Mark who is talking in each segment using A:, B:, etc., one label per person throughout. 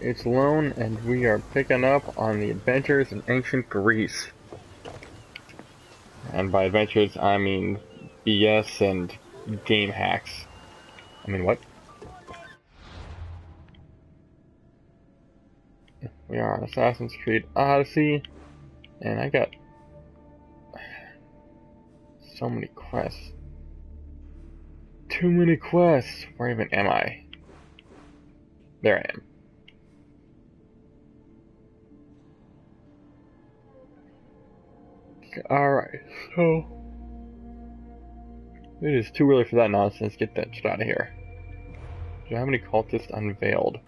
A: it's Lone, and we are picking up on the adventures in ancient Greece. And by adventures, I mean BS and game hacks. I mean, what? We are on Assassin's Creed Odyssey, and I got so many quests. Too many quests! Where even am I? There I am. Alright, so it is too early for that nonsense. Get that shit out of here. Do you have any cultists unveiled?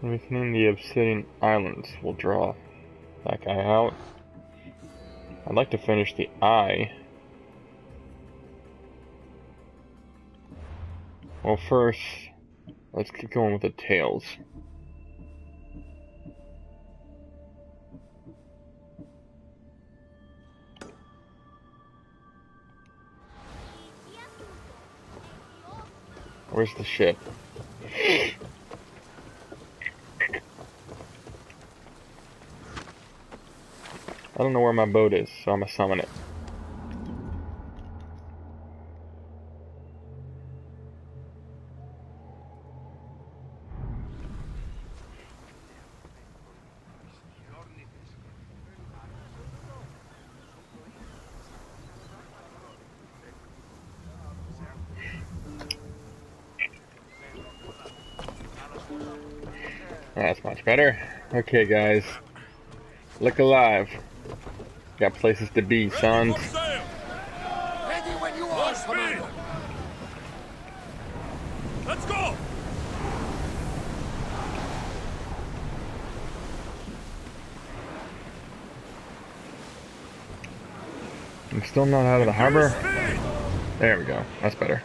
A: Within the Obsidian Islands, we'll draw that guy out. I'd like to finish the eye. Well, first, let's keep going with the tails. Where's the ship? I don't know where my boat is, so I'm gonna summon it. That's much better. Okay, guys. Look alive. Got places to be, sons.
B: Ready when you are, Commander. Let's go.
A: I'm still not out of the harbor. There we go. That's better.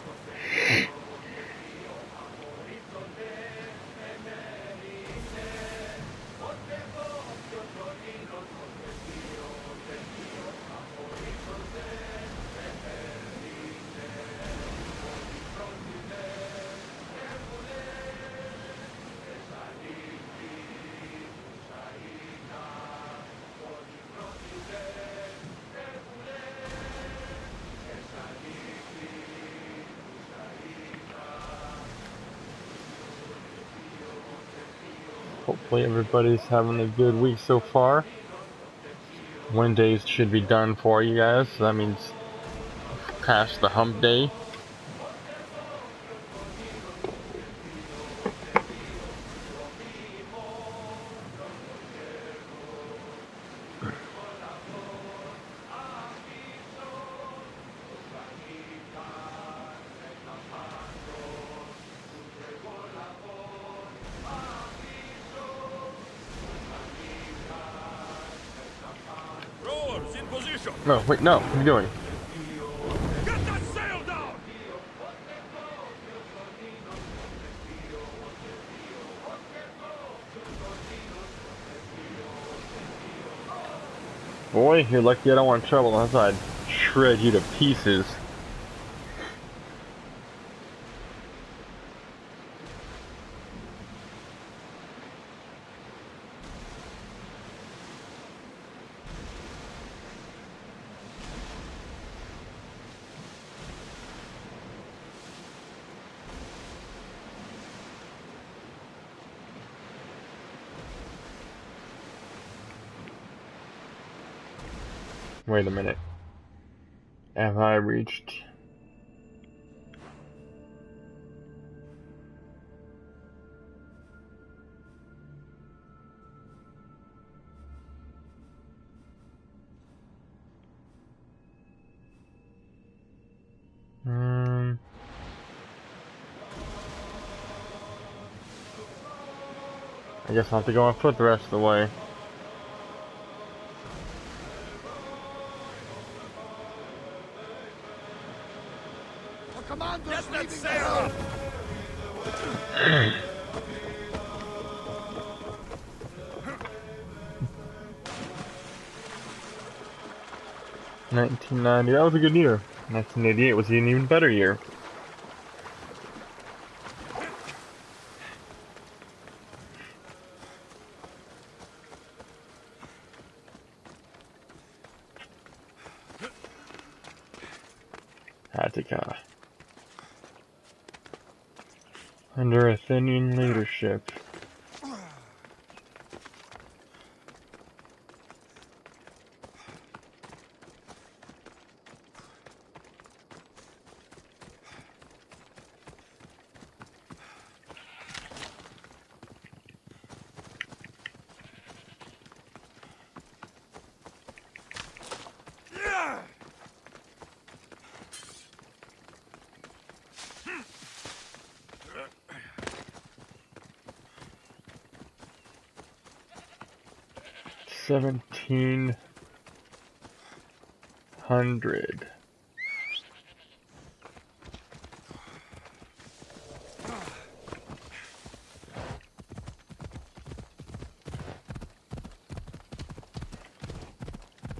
A: Hopefully everybody's having a good week so far. Wednesdays should be done for you guys, so that means past the hump day.
B: In position.
A: No, wait, no, what are you doing?
B: Get that sail down.
A: Boy, you're lucky I don't want trouble, else I'd shred you to pieces. Wait a minute. Have I reached... I guess I'll have to go on foot the rest of the way.
B: Get that sail up.
A: 1990. That was a good year. 1988 was an even better year. Attica. Under Athenian leadership. $1,700.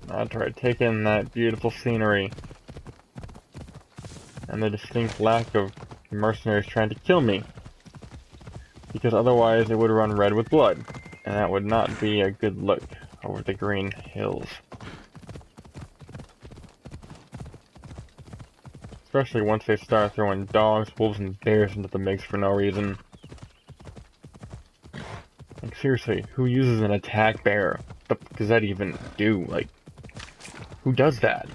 A: I'll try to take in that beautiful scenery and the distinct lack of mercenaries trying to kill me, because otherwise it would run red with blood, and that would not be a good look over the green hills. Especially once they start throwing dogs, wolves, and bears into the mix for no reason. Like, seriously, who uses an attack bear? What the fuck does that even do? Like, who does that?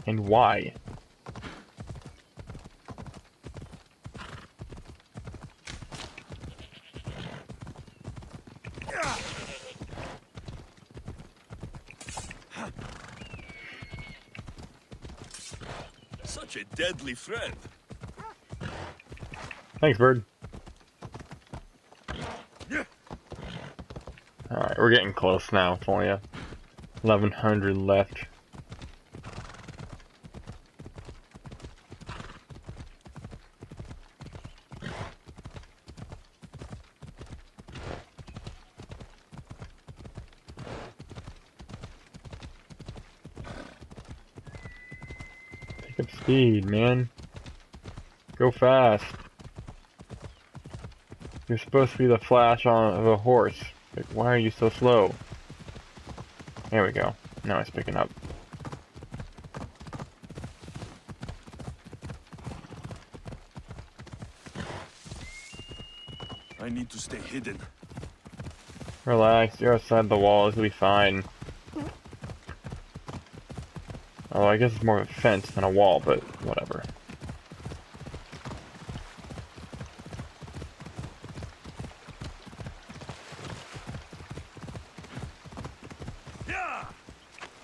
A: And why?
B: Such a deadly friend.
A: Thanks, bird. Alright, we're getting close now. It's only 1,100 left. Pick up speed, man. Go fast. You're supposed to be the Flash on a horse. Like, why are you so slow? There we go. Now it's picking up.
B: I need to stay hidden.
A: Relax, you're outside the walls, you'll be fine. Oh, I guess it's more of a fence than a wall, but whatever.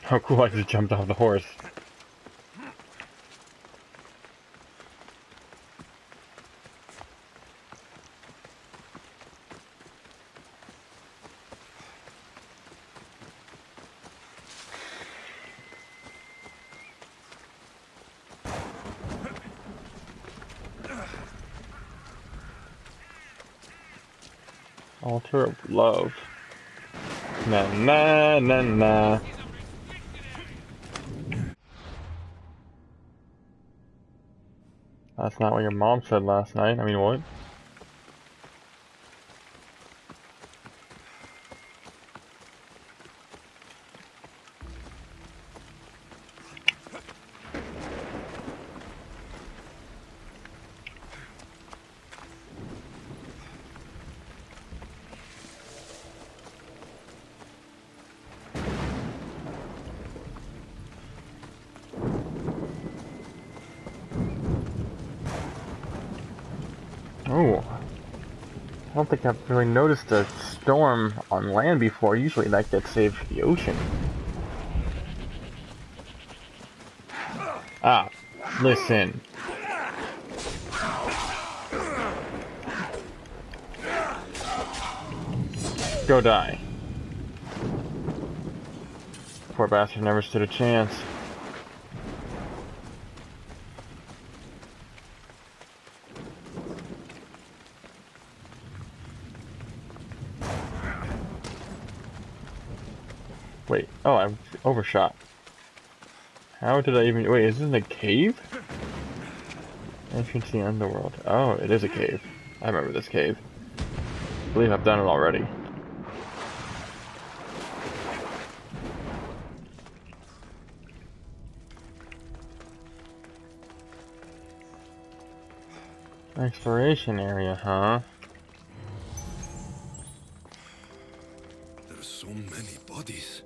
A: How cool I just jumped off the horse. Altar of love. Na na na na. That's not what your mom said last night. I mean, what? Oh, I don't think I've really noticed a storm on land before. Usually that gets saved for the ocean. Ah, listen. Go die. Poor bastard never stood a chance. Wait, oh, I overshot. How did I even... Wait, is this a cave? Entrance to the underworld. Oh, it is a cave. I remember this cave. I believe I've done it already. Exploration area, huh?
B: There are so many bodies.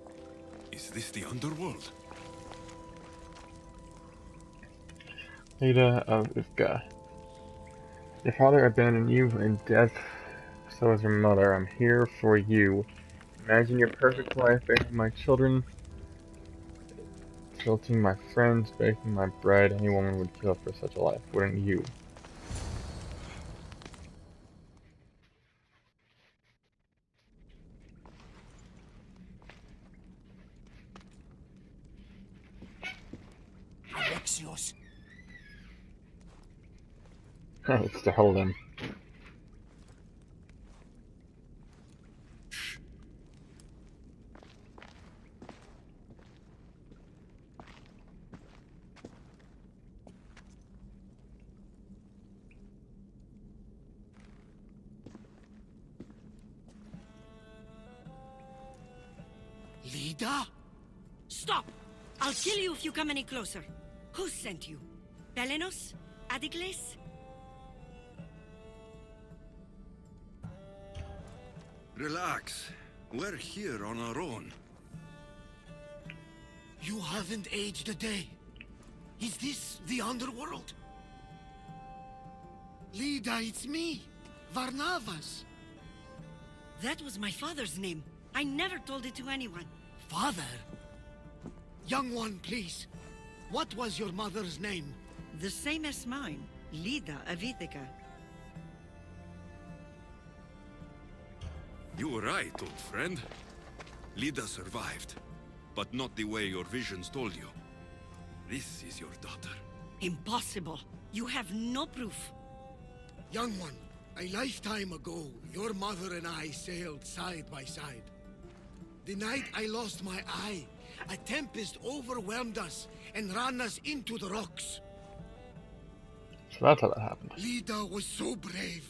B: Is this the underworld?
A: Leda of Ivka. Your father abandoned you in death, so is your mother. I'm here for you. Imagine your perfect life, bearing my children, tilting my friends, baking my bread. Any woman would kill for such a life, wouldn't you?
C: Alexios.
A: It's to hold him.
C: Leda?
D: Stop! I'll kill you if you come any closer. Who sent you? Belenos? Adigles?
B: Relax. We're here on our own.
C: You haven't aged a day. Is this the underworld? Leda, it's me, Varnavas.
D: That was my father's name. I never told it to anyone.
C: Father? Young one, please. What was your mother's name?
D: The same as mine. Leda of Ithaca.
B: You were right, old friend. Leda survived, but not the way your visions told you. This is your daughter.
D: Impossible. You have no proof.
C: Young one, a lifetime ago, your mother and I sailed side by side. The night I lost my eye, a tempest overwhelmed us and ran us into the rocks.
A: So that's how that happened.
C: Leda was so brave.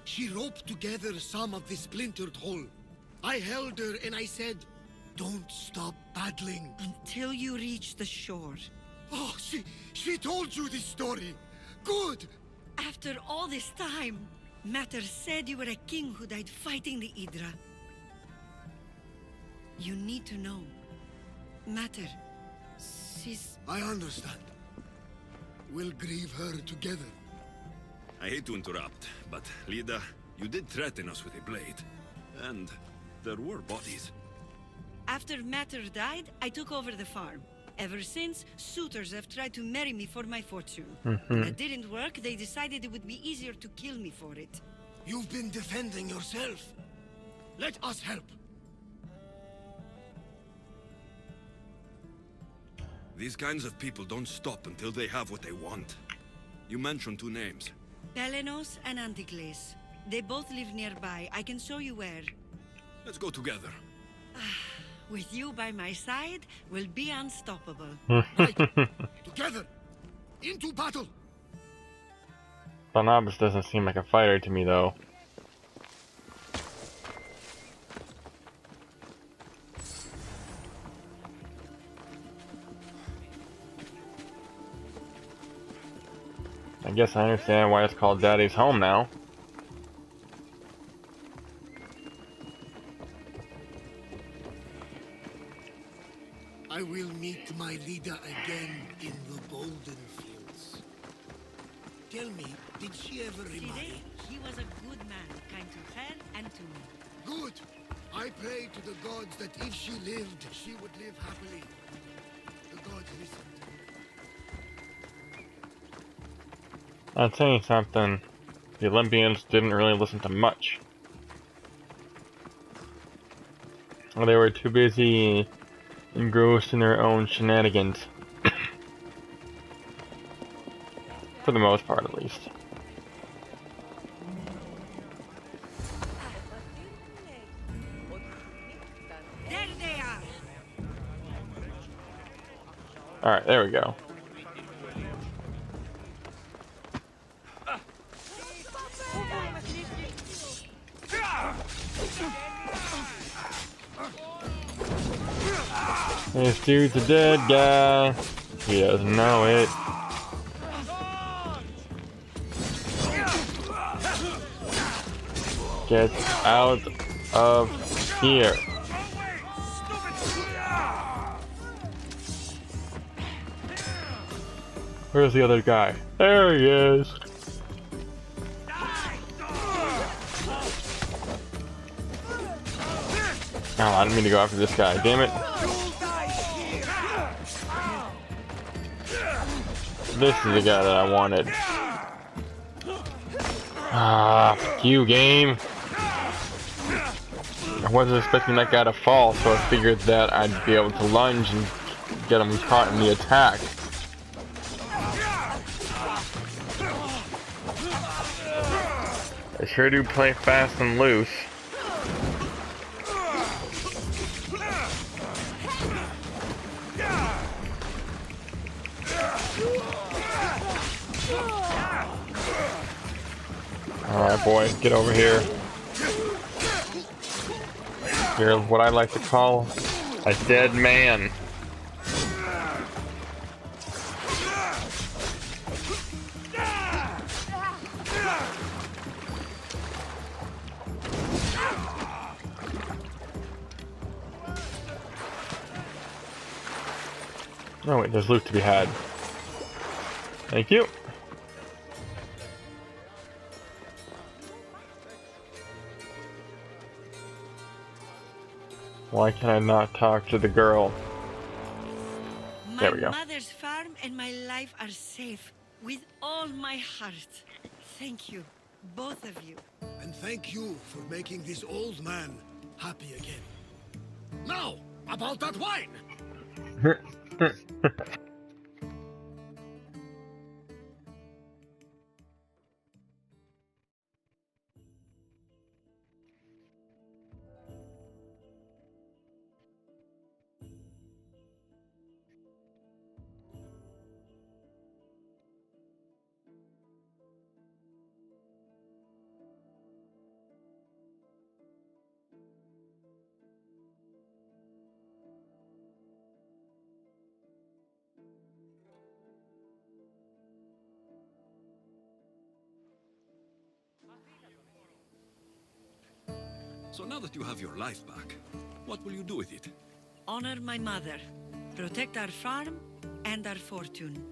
C: She roped together some of the splintered hull. I held her and I said, "Don't stop paddling."
D: Until you reach the shore.
C: Oh, she told you this story. Good.
D: After all this time, Mater said you were a king who died fighting the Hydra. You need to know. Mater, she's...
C: I understand. We'll grieve her together.
B: I hate to interrupt, but Leda, you did threaten us with a blade. And there were bodies.
D: After Mater died, I took over the farm. Ever since, suitors have tried to marry me for my fortune. When that didn't work, they decided it would be easier to kill me for it.
C: You've been defending yourself. Let us help.
B: These kinds of people don't stop until they have what they want. You mentioned two names.
D: Belenos and Antigles. They both live nearby. I can show you where.
B: Let's go together.
D: With you by my side, we'll be unstoppable.
C: Right. Together. Into battle.
A: Barnabas doesn't seem like a fighter to me, though. I guess I understand why it's called Daddy's Home now.
C: I will meet my leader again in the golden fields. Tell me, did she ever
D: See,
C: remarry?
D: he was a good man, kind to her and to me.
C: Good. I pray to the gods that if she lived, she would live happily. The gods listened.
A: I'd say something. The Olympians didn't really listen to much. They were too busy engrossed in their own shenanigans. For the most part, at least.
D: There they are!
A: Alright, there we go. This dude's a dead guy. He doesn't know it. Get out of here. Where's the other guy? There he is. Oh, I didn't mean to go after this guy. Damn it. This is the guy that I wanted. Ah, fuck you, game. I wasn't expecting that guy to fall, so I figured that I'd be able to lunge and get him caught in the attack. I sure do play fast and loose. Alright, boy, get over here. You're what I like to call a dead man. Oh wait, there's loot to be had. Thank you. Why can I not talk to the girl? There we go.
D: My mother's farm and my life are safe. With all my heart. Thank you, both of you.
C: And thank you for making this old man happy again. Now, about that wine!
B: So now that you have your life back, what will you do with it?
D: Honor my mother. Protect our farm and our fortune.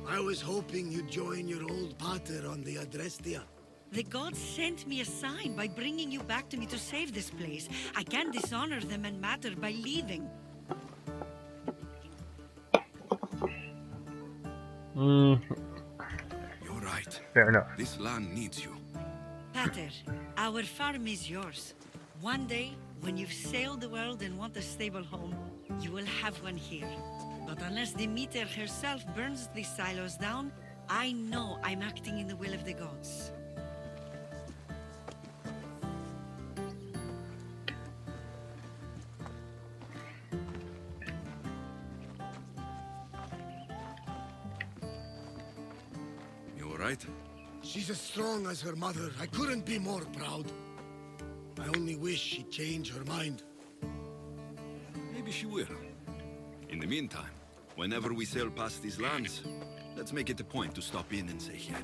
C: I was hoping you'd join your old pater on the Adrestia.
D: The gods sent me a sign by bringing you back to me to save this place. I can't dishonor them and matter by leaving.
B: You're right.
A: Fair enough.
B: This land needs you.
D: Pater, our farm is yours. One day, when you've sailed the world and want a stable home, you will have one here. But unless Demeter herself burns these silos down, I know I'm acting in the will of the gods.
B: You all right?
C: She's as strong as her mother. I couldn't be more proud. I only wish she'd change her mind.
B: Maybe she will. In the meantime, whenever we sail past these lands, let's make it a point to stop in and say here.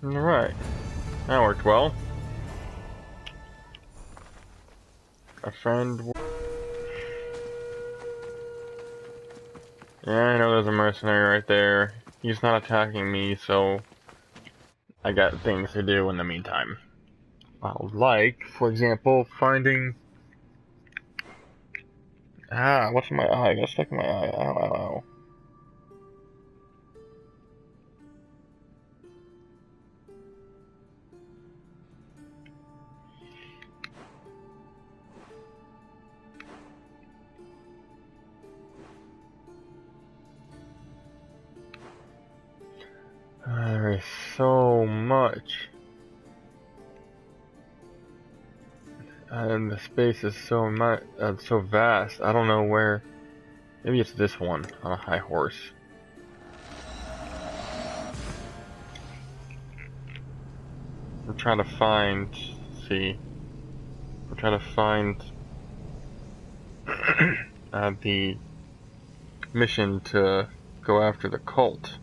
A: Alright. That worked well. A friend. Yeah, I know there's a mercenary right there. He's not attacking me, so I got things to do in the meantime. Like, for example, finding... Ah, what's in my eye? I got stuck in my eye. Ow, ow, ow. so much. And the space is so much, so vast. I don't know where. Maybe it's this one on a high horse. I'm trying to find. See. I'm trying to find the mission to go after the cult.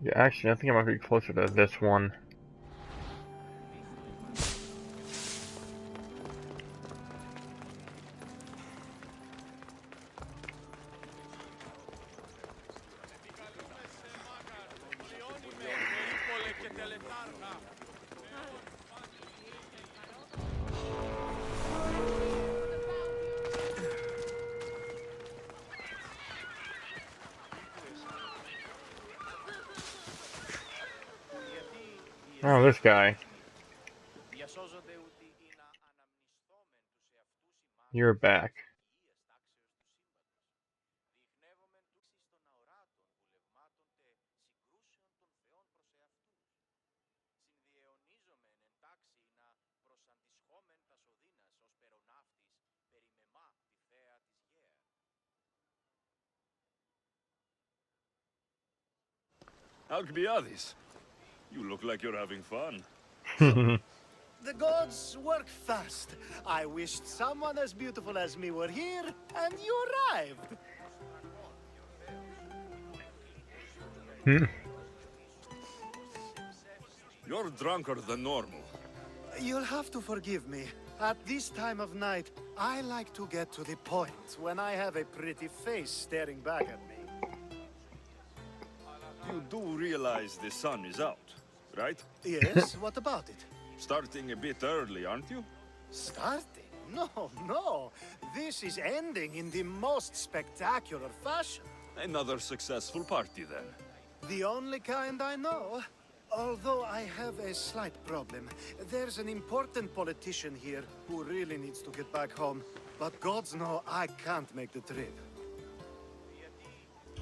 A: Yeah, actually, I think I might be closer to this one. Oh, this guy. You're back.
B: Alcbiades, you look like you're having fun.
E: The gods work fast. I wished someone as beautiful as me were here, and you arrived.
B: You're drunker than normal.
E: You'll have to forgive me. At this time of night, I like to get to the point when I have a pretty face staring back at me.
B: You do realize the sun is out, right?
E: Yes, what about it?
B: Starting a bit early, aren't you?
E: Starting? No, no. This is ending in the most spectacular fashion.
B: Another successful party, then.
E: The only kind I know. Although I have a slight problem. There's an important politician here who really needs to get back home. But gods know I can't make the trip.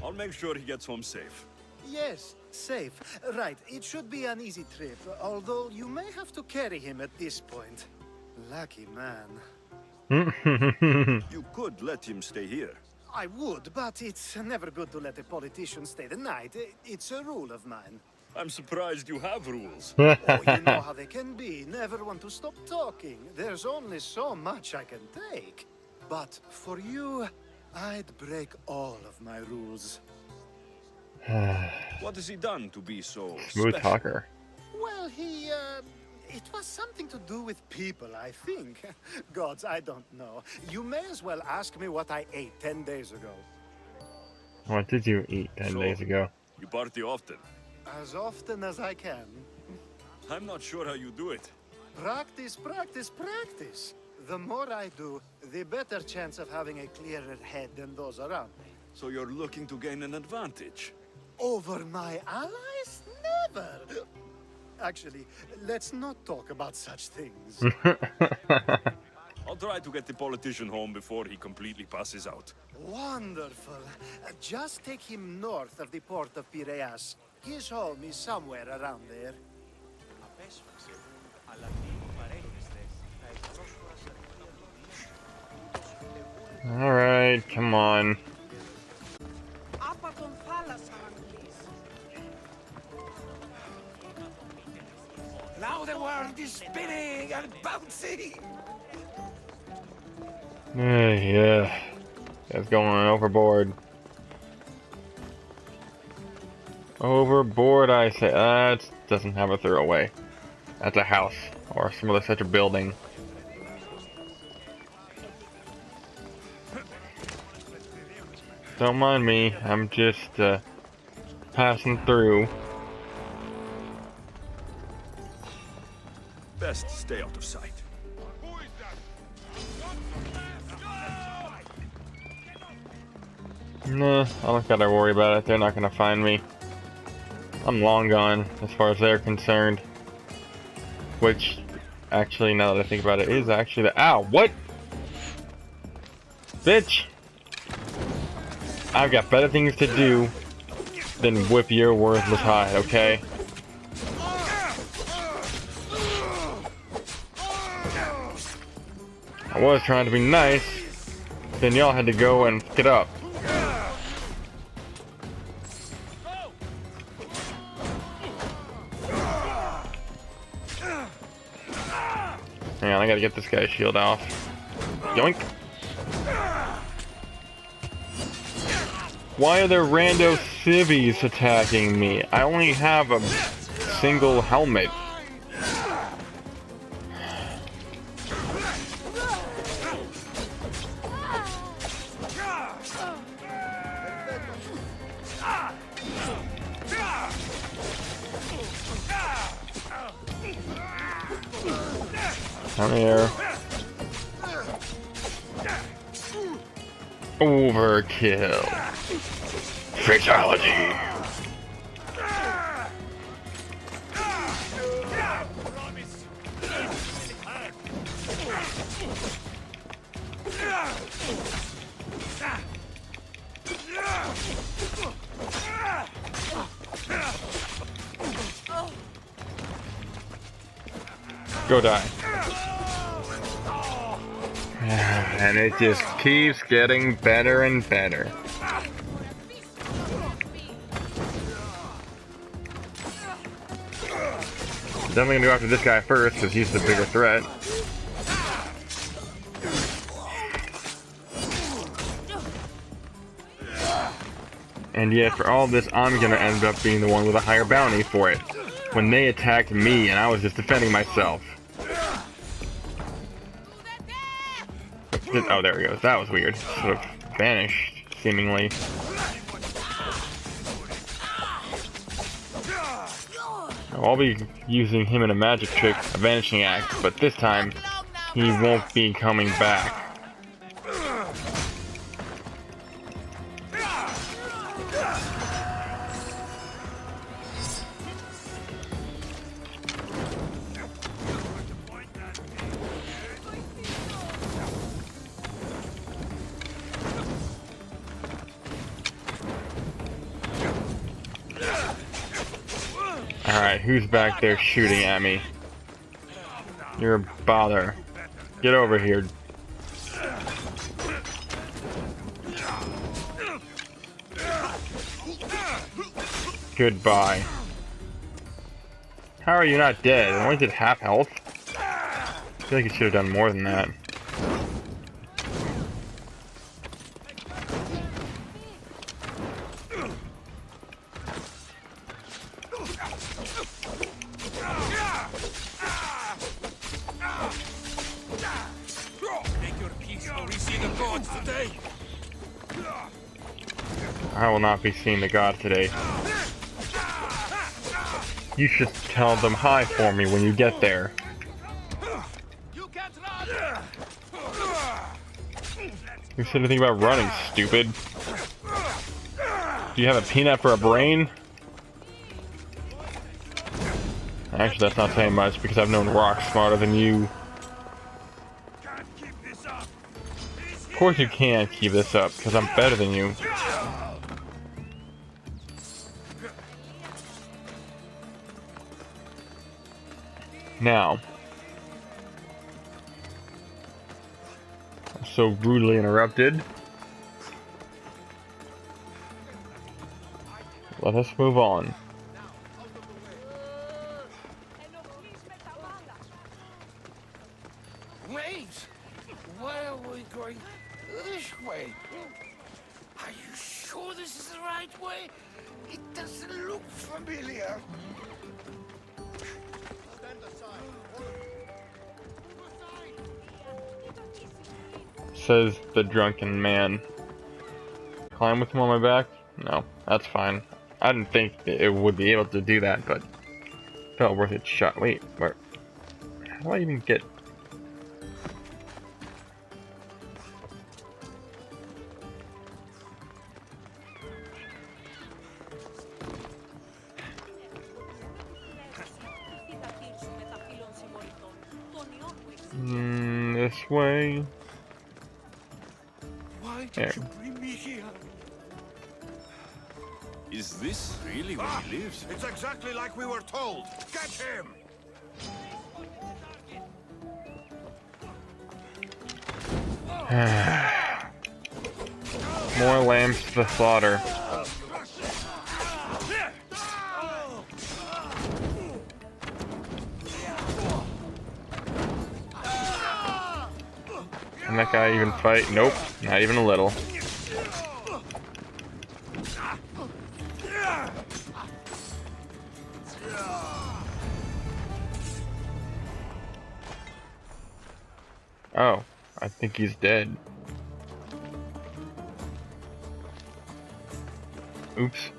B: I'll make sure he gets home safe.
E: Yes, safe. Right, it should be an easy trip, although you may have to carry him at this point. Lucky man.
B: You could let him stay here.
E: I would, but it's never good to let a politician stay the night. It's a rule of mine.
B: I'm surprised you have rules.
E: Oh, you know how they can be. Never want to stop talking. There's only so much I can take. But for you, I'd break all of my rules.
B: What has he done to be so
A: Smooth
B: special?
A: talker.
E: Well, it was something to do with people, I think. Gods, I don't know. You may as well ask me what I ate 10 days ago.
A: What did you eat 10 days ago?
B: You party often.
E: As often as I can.
B: I'm not sure how you do it.
E: Practice, practice, practice. The more I do, the better chance of having a clearer head than those around me.
B: So you're looking to gain an advantage.
E: Over my allies? Never! Actually, let's not talk about such things.
B: I'll try to get the politician home before he completely passes out.
E: Wonderful. Just take him north of the port of Piraeus. His home is somewhere around there.
A: Alright, come on.
C: world is spinning and bouncing.
A: Yeah. It's going overboard. Overboard, I say. That doesn't have a throwaway. That's a house or some other such a building. Don't mind me. I'm just passing through.
F: Best stay out of sight.
A: Nah, I don't gotta worry about it. They're not gonna find me. I'm long gone as far as they're concerned. Which, actually, now that I think about it, is actually the— Ow! What? Bitch! I've got better things to do than whip your worthless hide, okay? I was trying to be nice, then y'all had to go and get up. Hang on, I gotta get this guy's shield off. Yoink! Why are there rando civvies attacking me? I only have a single helmet. Come here. Overkill. Fatality. Go die. And it just keeps getting better and better. Definitely gonna go after this guy first because he's the bigger threat. And yet, for all this, I'm gonna end up being the one with a higher bounty for it. When they attacked me and I was just defending myself. Oh, there he goes. That was weird. Sort of vanished, seemingly. I'll be using him in a magic trick, a vanishing act, but this time he won't be coming back. Alright, who's back there shooting at me? You're a bother. Get over here. Goodbye. How are you not dead? I only did half health? I feel like you should have done more than that. I will not be seeing the god today. You should tell them hi for me when you get there. You said anything about running, stupid? Do you have a peanut for a brain? Actually, that's not saying much because I've known Rock smarter than you. Of course you can't keep this up because I'm better than you. Now, I'm so rudely interrupted. Let us move on.
C: This way. Are you sure this is the right way? It doesn't look familiar. Stand aside.
A: Says the drunken man. Climb with him on my back? No, that's fine. I didn't think it would be able to do that, but felt worth its shot. Wait, where? How do I even get? This way.
C: Why did
A: There.
C: you bring me here?
B: Is this really where he lives?
C: It's exactly like we were told. Get him!
A: More lambs to the slaughter. Can that guy even fight? Nope, not even a little. Oh, I think he's dead. Oops.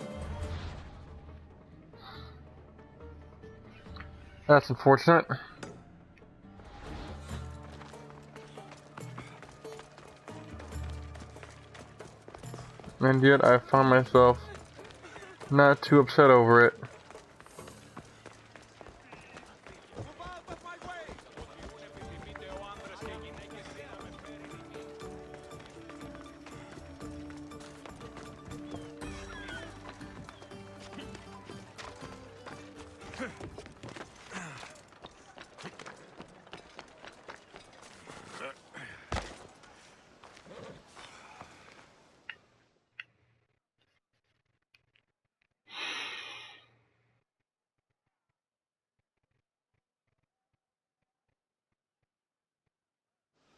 A: That's unfortunate. And yet I found myself not too upset over it.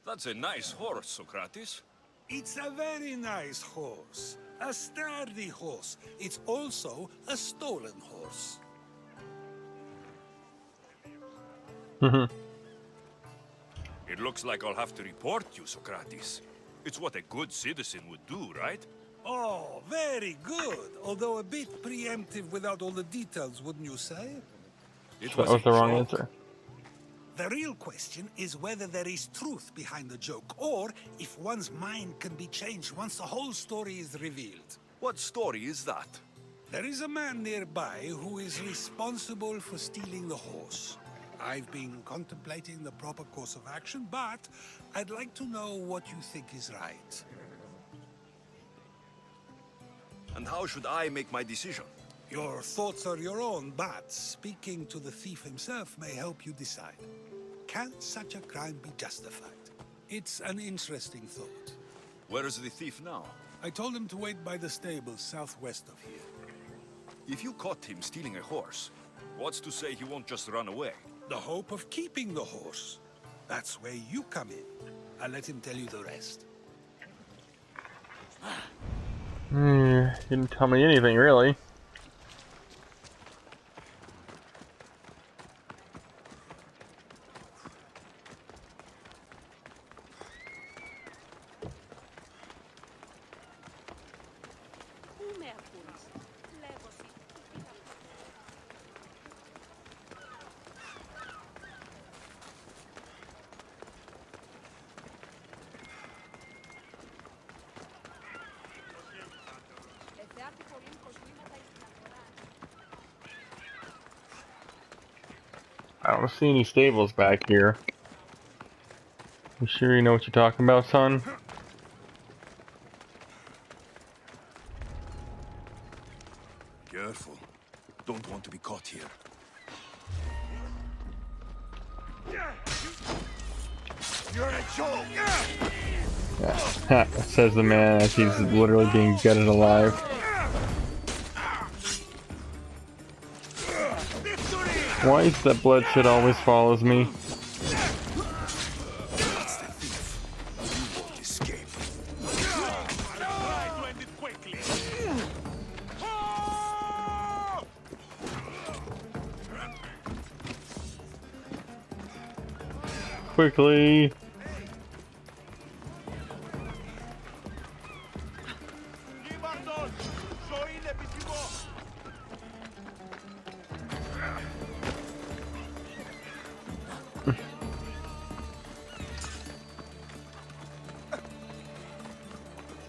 B: That's a nice horse, Socrates.
F: It's a very nice horse. A sturdy horse. It's also a stolen horse.
B: It looks like I'll have to report you, Socrates. It's what a good citizen would do, right?
F: Oh, very good. Although a bit preemptive without all the details, wouldn't you say?
B: It
A: That was
B: a
A: the wrong
B: joke.
A: answer.
F: The real question is whether there is truth behind the joke, or if one's mind can be changed once the whole story is revealed.
B: What story is that?
F: There is a man nearby who is responsible for stealing the horse. I've been contemplating the proper course of action, but I'd like to know what you think is right.
B: And how should I make my decision?
F: Your thoughts are your own, but speaking to the thief himself may help you decide. Can such a crime be justified? It's an interesting thought.
B: Where is the thief now?
F: I told him to wait by the stables southwest of here.
B: If you caught him stealing a horse, what's to say he won't just run away?
F: The hope of keeping the horse. That's where you come in. I'll let him tell you the rest.
A: Didn't tell me anything, really. I don't see any stables back here. You sure you know what you're talking about, son?
B: Careful. Don't want to be caught here.
C: You're a joke!
A: Yeah, says the man as he's literally being gutted alive. Why is that blood shit always follows me?
B: That's the thief. You won't escape.
A: quickly.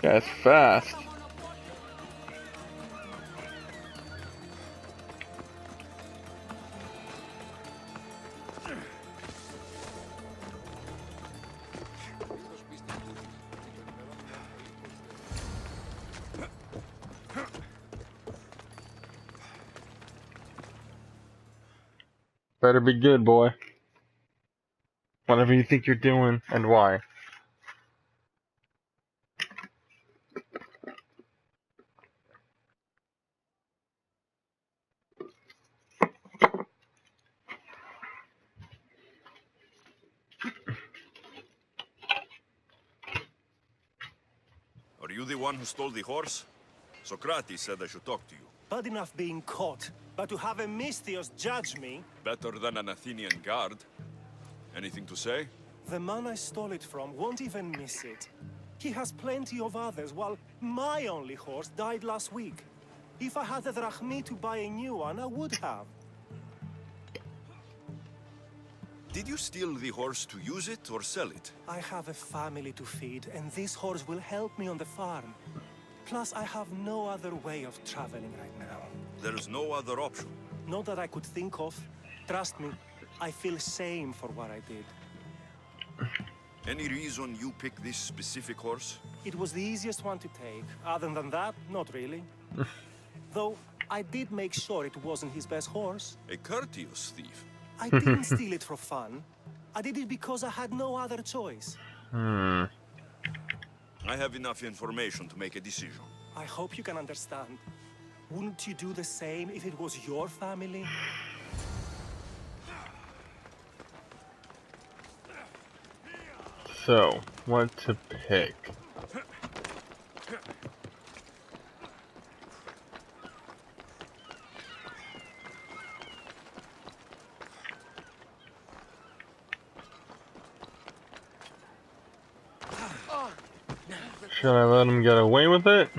A: That's fast. Better be good, boy. Whatever you think you're doing, and why.
B: Are you the one who stole the horse? Socrates said I should talk to you.
G: Bad enough being caught, but to have a Misthios judge me?
B: Better than an Athenian guard. Anything to say?
G: The man I stole it from won't even miss it. He has plenty of others, while my only horse died last week. If I had the drachmi to buy a new one, I would have.
B: Did you steal the horse to use it or sell it?
G: I have a family to feed, and this horse will help me on the farm. Plus, I have no other way of traveling right now.
B: There's no other option.
G: Not that I could think of. Trust me, I feel shame for what I did.
B: Any reason you picked this specific horse?
G: It was the easiest one to take. Other than that, not really. Though, I did make sure it wasn't his best horse.
B: A courteous thief.
G: I didn't steal it for fun. I did it because I had no other choice.
B: I have enough information to make a decision.
G: I hope you can understand. Wouldn't you do the same if it was your family?
A: So, what to pick? Should I let him get away with it?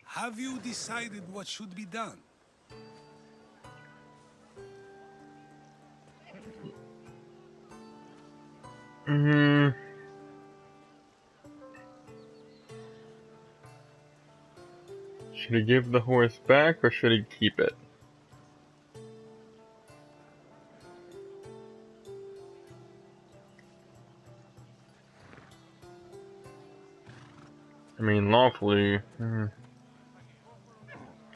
F: Have you decided what should be done?
A: Should he give the horse back or should he keep it? I mean, lawfully.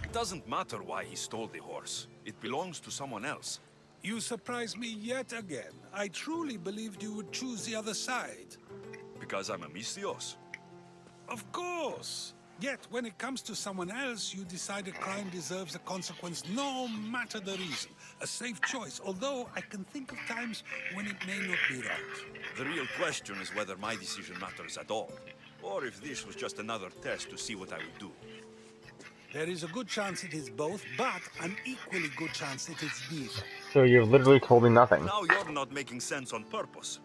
B: It doesn't matter why he stole the horse. It belongs to someone else.
F: You surprise me yet again. I truly believed you would choose the other side.
B: Because I'm a Misthios.
F: Of course. Yet, when it comes to someone else, you decide a crime deserves a consequence no matter the reason. A safe choice, although I can think of times when it may not be right.
B: The real question is whether my decision matters at all. Or if this was just another test to see what I would do.
F: There is a good chance it is both, but an equally good chance it is neither.
A: So you've literally told me nothing.
B: Now you're not making sense on purpose.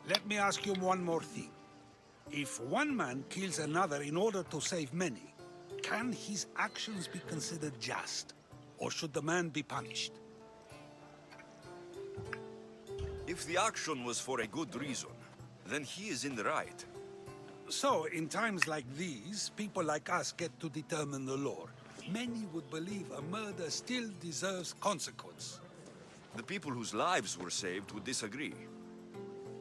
F: Let me ask you one more thing. If one man kills another in order to save many, can his actions be considered just? Or should the man be punished?
B: If the action was for a good reason, then he is in the right.
F: So, in times like these, people like us get to determine the law. Many would believe a murder still deserves consequence.
B: The people whose lives were saved would disagree.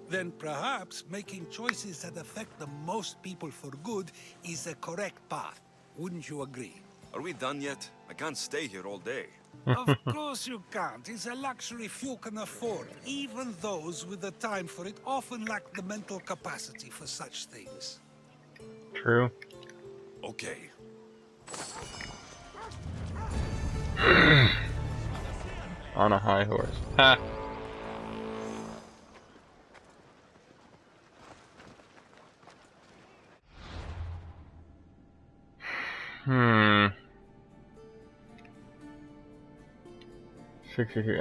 F: Then perhaps making choices that affect the most people for good is a correct path. Wouldn't you agree?
B: Are we done yet? I can't stay here all day.
F: Of course you can't. It's a luxury few can afford. Even those with the time for it often lack the mental capacity for such things.
A: True.
B: Okay.
A: On a high horse. Ha! Hmm. 63.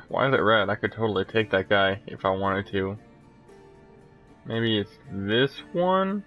A: Why is it red? I could totally take that guy if I wanted to. Maybe it's this one?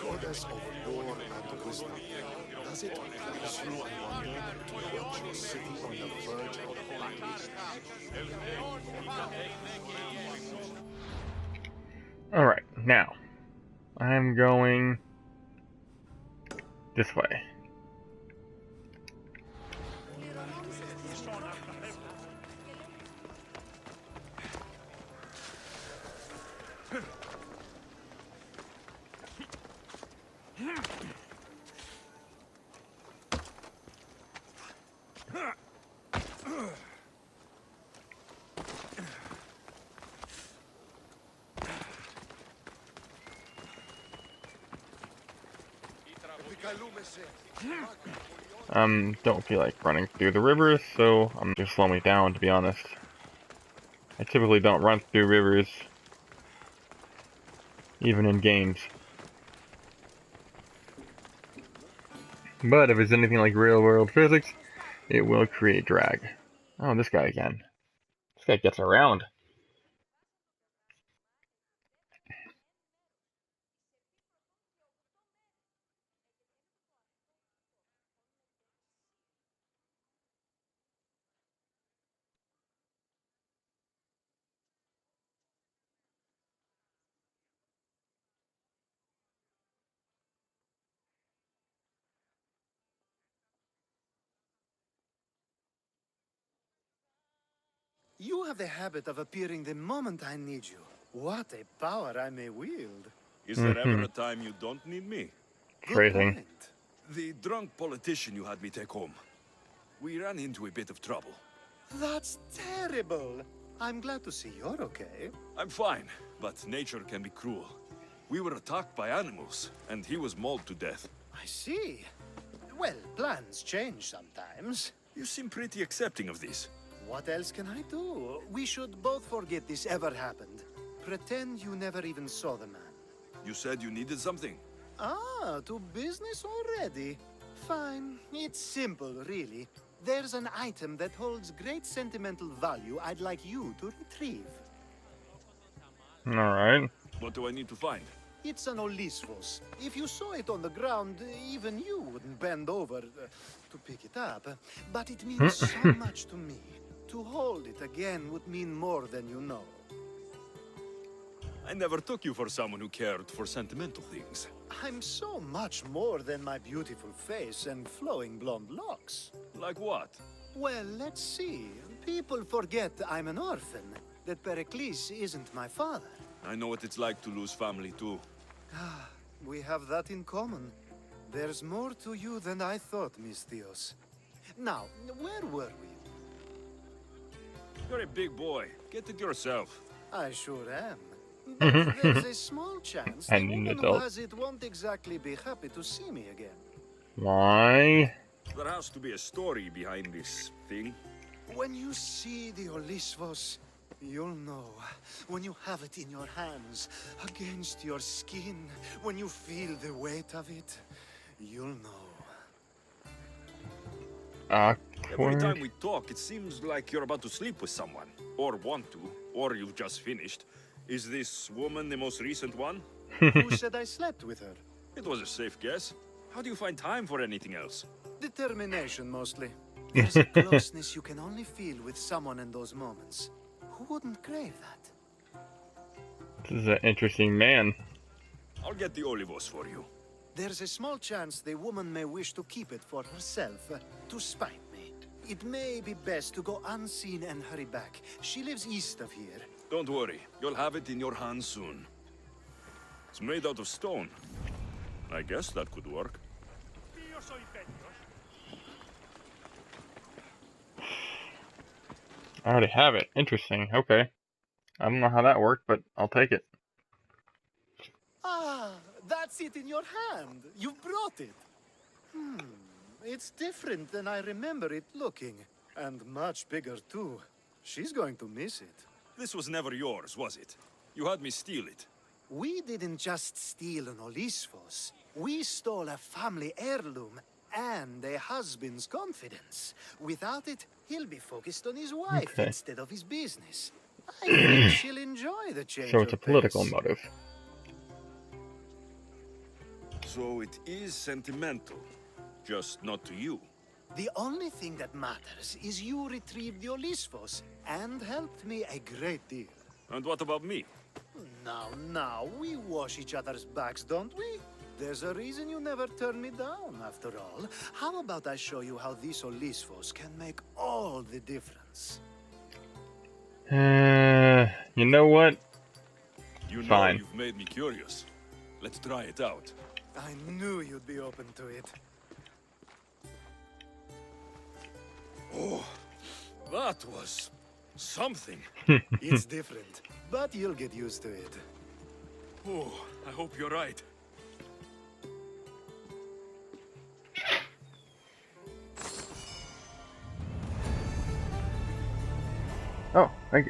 E: Goddess of war and wisdom. Does it please you, I wonder, to watch your city on the verge of
A: Alright, now. I'm going this way. Don't feel like running through the rivers, so I'm just slow me down, to be honest. I typically don't run through rivers, even in games. But if it's anything like real-world physics, it will create drag. Oh, this guy again. This guy gets around.
E: You have the habit of appearing the moment I need you. What a power I may wield.
B: Is there ever a time you don't need me?
E: Good
A: Phrasing.
E: point.
B: The drunk politician you had me take home. We ran into a bit of trouble.
E: That's terrible. I'm glad to see you're okay.
B: I'm fine, but nature can be cruel. We were attacked by animals, and he was mauled to death.
E: I see. Well, plans change sometimes.
B: You seem pretty accepting of this.
E: What else can I do? We should both forget this ever happened. Pretend you never even saw the man.
B: You said you needed something.
E: Ah, to business already? Fine. It's simple, really. There's an item that holds great sentimental value I'd like you to retrieve.
A: Alright.
B: What do I need to find?
E: It's an Olisvos. If you saw it on the ground, even you wouldn't bend over to pick it up. But it means so much to me. To hold it again would mean more than you know.
B: I never took you for someone who cared for sentimental things.
E: I'm so much more than my beautiful face and flowing blonde locks.
B: Like what?
E: Well, let's see. People forget I'm an orphan, that Pericles isn't my father.
B: I know what it's like to lose family too.
E: We have that in common. There's more to you than I thought, Miss Theos. Now, where were we?
B: You're a big boy. Get it yourself.
E: I sure am. But there's a small chance the
A: And an
E: woman who
A: adult.
E: has it won't exactly be happy to see me again.
A: Why?
B: There has to be a story behind this thing.
E: When you see the Olisvos, you'll know. When you have it in your hands, against your skin, when you feel the weight of it, you'll know.
B: Every time
A: Awkward.
B: we talk, it seems like you're about to sleep with someone. Or want to. Or you've just finished. Is this woman the most recent one?
E: Who said I slept with her?
B: It was a safe guess. How do you find time for anything else?
E: Determination, mostly. There's a closeness you can only feel with someone in those moments. Who wouldn't crave that?
A: This is an interesting man.
B: I'll get the olivos for you.
E: There's a small chance the woman may wish to keep it for herself, to spite me. It may be best to go unseen and hurry back. She lives east of here.
B: Don't worry. You'll have it in your hands soon. It's made out of stone. I guess that could work.
A: I already have it. Interesting. Okay. I don't know how that worked, but I'll take it.
E: Ah, that's it in your hand. You brought it. It's different than I remember it looking. And much bigger, too. She's going to miss it.
B: This was never yours, was it? You had me steal it.
E: We didn't just steal an Olisvos. We stole a family heirloom and a husband's confidence. Without it, he'll be focused on his wife
A: Okay.
E: instead of his business. I think she'll enjoy the change
A: So it's a
E: of
A: political
E: pace.
A: motive.
B: So it is sentimental. Just not to you.
E: The only thing that matters is you retrieved the Olisvos and helped me a great deal.
B: And what about me?
E: Now, we wash each other's backs, don't we? There's a reason you never turn me down, after all. How about I show you how these Olisvos can make all the difference?
A: You know what?
B: You know
A: Fine.
B: you've made me curious. Let's try it out.
E: I knew you'd be open to it.
B: Oh, that was something.
E: It's different, but you'll get used to it.
B: Oh, I hope you're right.
A: Oh, thank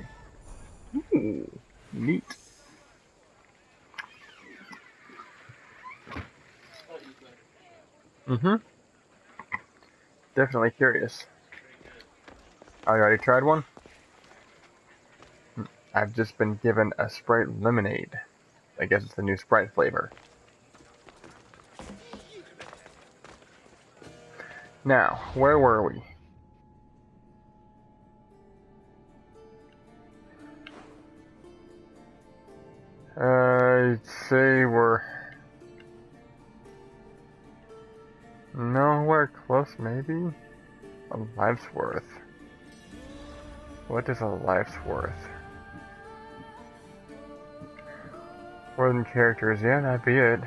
A: you. Ooh, neat. Definitely curious. Oh, you already tried one? I've just been given a Sprite lemonade. I guess it's the new Sprite flavor. Now, where were we? I'd say we're nowhere close, maybe? A life's worth. What is a life's worth? More than characters, yeah, that'd be it.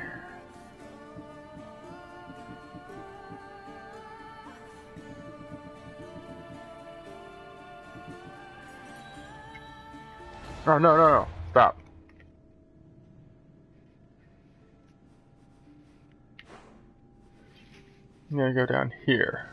A: Oh, no, stop. I'm gonna go down here.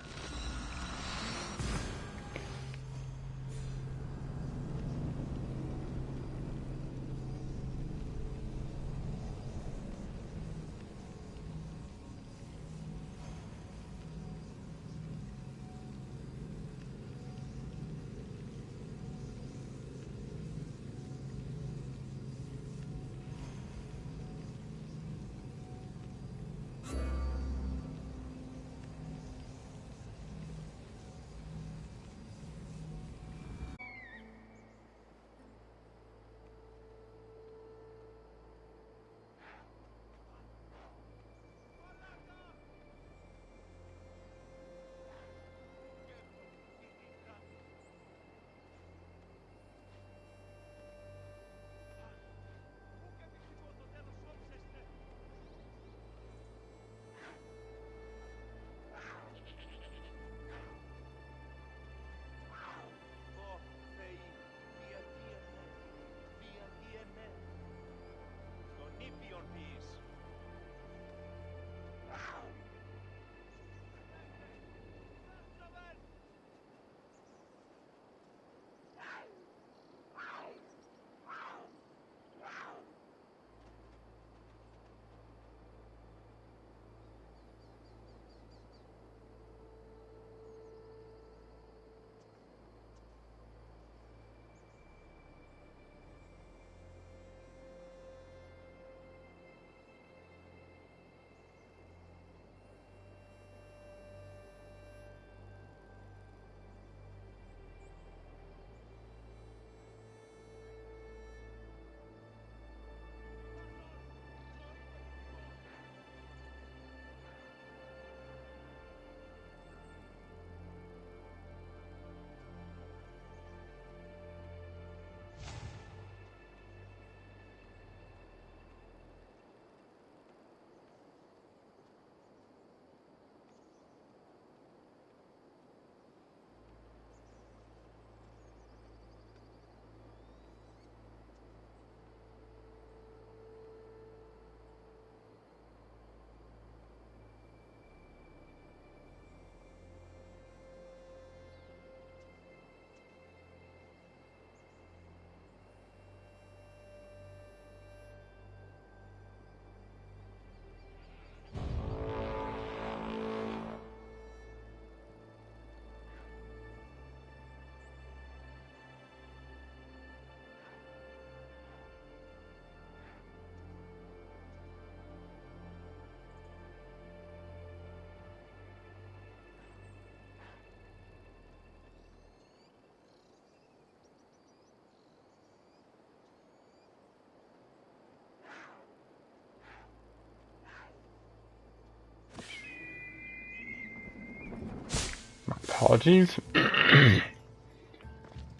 A: Apologies.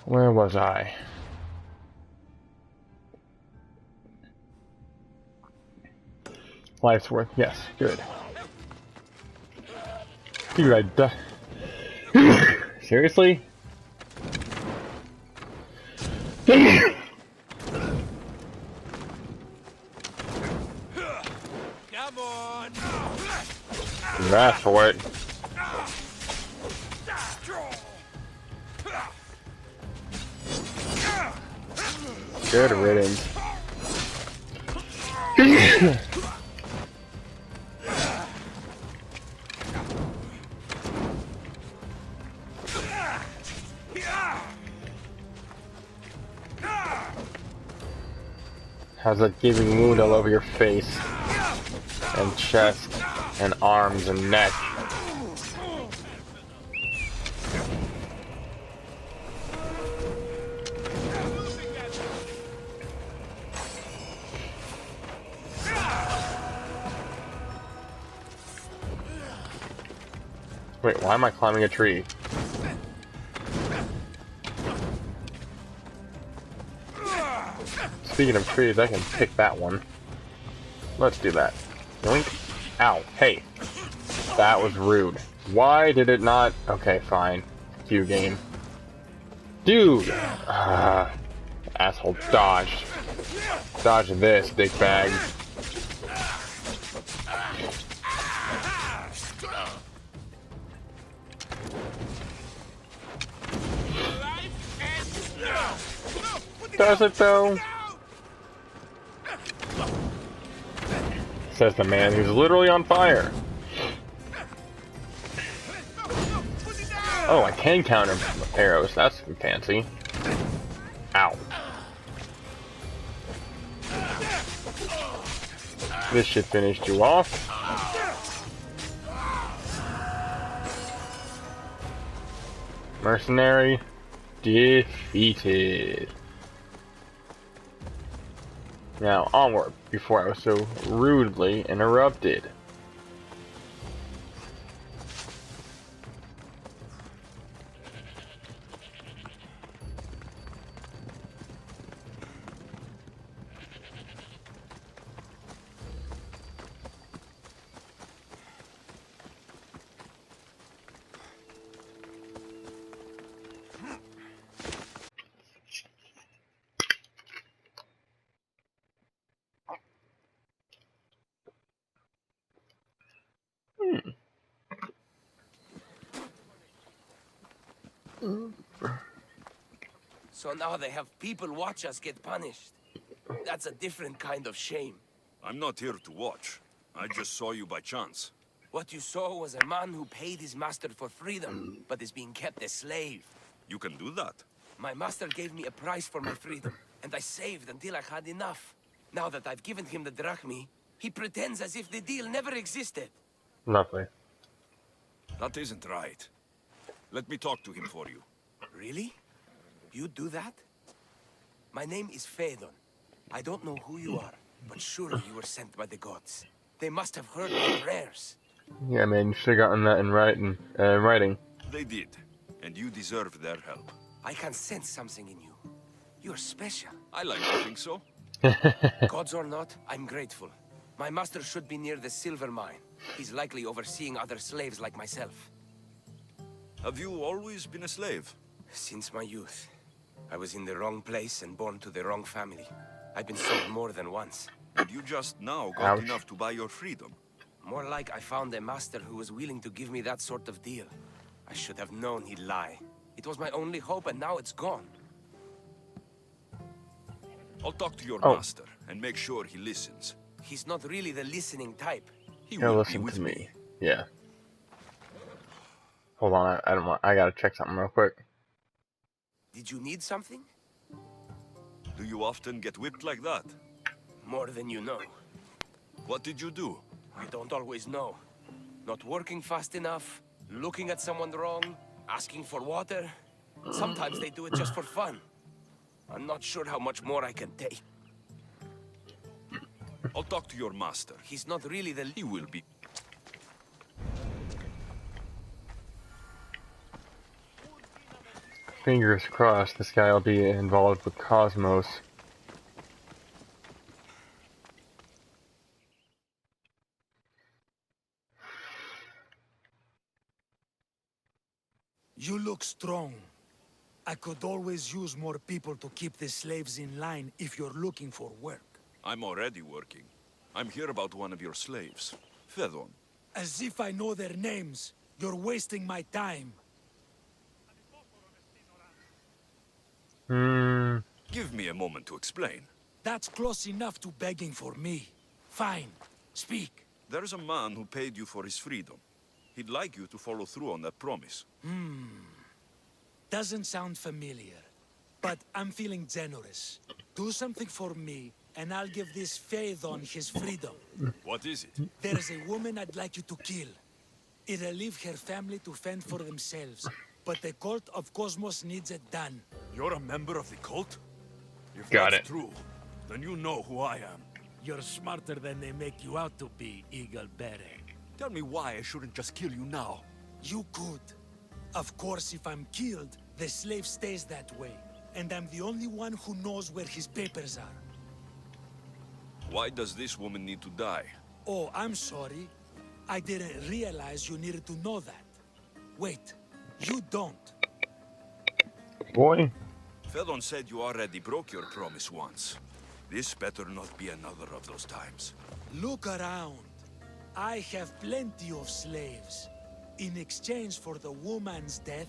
A: Where was I? Life's worth. Yes, good. Dude, I died. Seriously?
G: Come on!
A: You asked for it. Good riddance. How's that gaping wound all over your face and chest and arms and neck? Wait, why am I climbing a tree? Speaking of trees, I can pick that one. Let's do that. Yoink. Ow. Hey. That was rude. Why did it not... Okay, fine. Q game. Dude! Asshole dodged. Dodge this, dick bag. Does it though? Says the man who's literally on fire. Oh, I can counter arrows. That's fancy. Ow. This should finish you off. Mercenary defeated. Now onward, before I was so rudely interrupted.
H: So now they have people watch us get punished. That's a different kind of shame.
B: I'm not here to watch. I just saw you by chance.
H: What you saw was a man who paid his master for freedom, but is being kept a slave.
B: You can do that.
H: My master gave me a price for my freedom, and I saved until I had enough. Now that I've given him the drachmi, he pretends as if the deal never existed.
A: Lovely.
B: That isn't right. Let me talk to him for you.
H: Really? You do that? My name is Phaedon. I don't know who you are, but surely you were sent by the gods. They must have heard my prayers.
A: Yeah, man, you should have gotten that in writing.
B: They did, and you deserve their help.
H: I can sense something in you. You're special.
B: I like to think so.
H: Gods or not, I'm grateful. My master should be near the silver mine. He's likely overseeing other slaves like myself.
B: Have you always been a slave?
H: Since my youth. I was in the wrong place and born to the wrong family. I've been sold more than once.
B: And you just now got
A: Ouch.
B: enough to buy your freedom.
H: More like I found a master who was willing to give me that sort of deal. I should have known he'd lie. It was my only hope, and now it's gone.
B: I'll talk to your
A: Oh.
B: master and make sure he listens.
H: He's not really the listening type.
B: He
A: He'll
B: will
A: listen
B: be with
A: to me. Yeah. Hold on, I don't want. I gotta check something real quick.
H: Did you need something?
B: Do you often get whipped like that?
H: More than you know.
B: What did you do?
H: I don't always know. Not working fast enough, looking at someone wrong, asking for water. Sometimes they do it just for fun. I'm not sure how much more I can take.
B: I'll talk to your master.
H: He's not really
B: He will be.
A: Fingers crossed this guy will be involved with Cosmos.
C: You look strong. I could always use more people to keep the slaves in line if you're looking for work.
B: I'm already working. I'm here about one of your slaves, Fedon.
C: As if I know their names. You're wasting my time.
B: Give me a moment to explain.
C: That's close enough to begging for me. Fine. Speak.
B: There's a man who paid you for his freedom. He'd like you to follow through on that promise.
C: Doesn't sound familiar. But I'm feeling generous. Do something for me, and I'll give this Phaethon his freedom.
B: What is it?
C: There's a woman I'd like you to kill. It'll leave her family to fend for themselves. But the cult of Cosmos needs it done.
B: You're a member of the cult? If
A: Got
B: that's
A: it.
B: true, then you know who I am.
C: You're smarter than they make you out to be, Eagle Bearer.
B: Tell me why I shouldn't just kill you now.
C: You could. Of course, if I'm killed, the slave stays that way. And I'm the only one who knows where his papers are.
B: Why does this woman need to die?
C: Oh, I'm sorry. I didn't realize you needed to know that. Wait, you don't.
A: Boy.
B: Fedon said you already broke your promise once. This better not be another of those times.
C: Look around. I have plenty of slaves. In exchange for the woman's death,